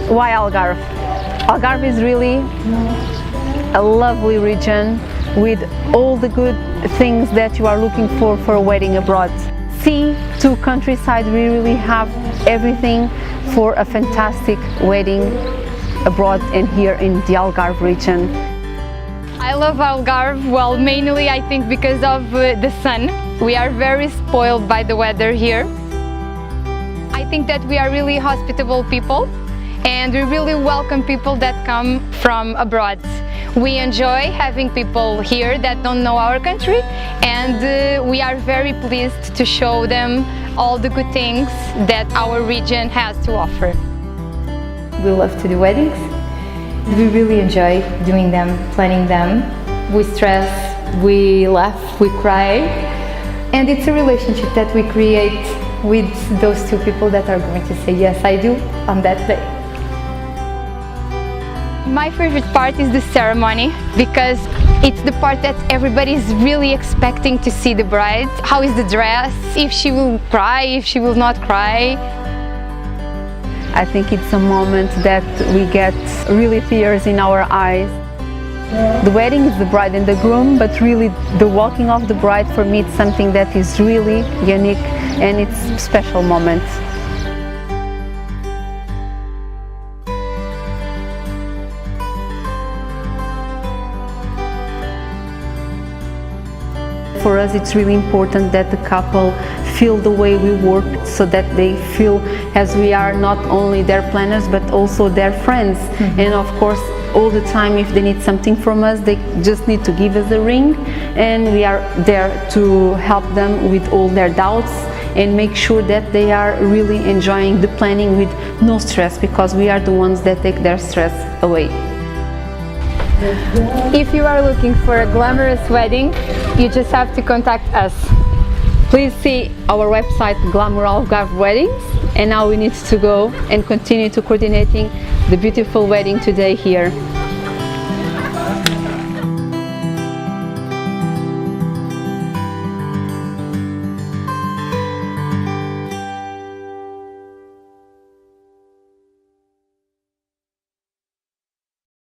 Why Algarve? Algarve is really a lovely region with all the good things that you are looking for a wedding abroad. Sea to countryside, we really have everything for a fantastic wedding abroad and here in the Algarve region. I love Algarve, well, mainly I think because of the sun. We are very spoiled by the weather here. I think that we are really hospitable people and we really welcome people that come from abroad. We enjoy having people here that don't know our country, and we are very pleased to show them all the good things that our region has to offer. We love to do weddings. We really enjoy doing them, planning them. We stress, we laugh, we cry, and it's a relationship that we create with those two people that are going to say yes, I do on that day. My favorite part is the ceremony because it's the part that everybody is really expecting to see the bride. How is the dress? If she will cry, if she will not cry. I think it's a moment that we get really tears in our eyes. The wedding is the bride and the groom, but really the walking of the bride for me it's something that is really unique and it's a special moment. For us it's really important that the couple feel the way we work so that they feel as we are not only their planners but also their friends. And of course all the time if they need something from us they just need to give us a ring and we are there to help them with all their doubts and make sure that they are really enjoying the planning with no stress because we are the ones that take their stress away. If you are looking for a glamorous wedding, you just have to contact us. Please see our website Glamour Algarve Weddings, and now we need to go and continue to coordinating the beautiful wedding today here.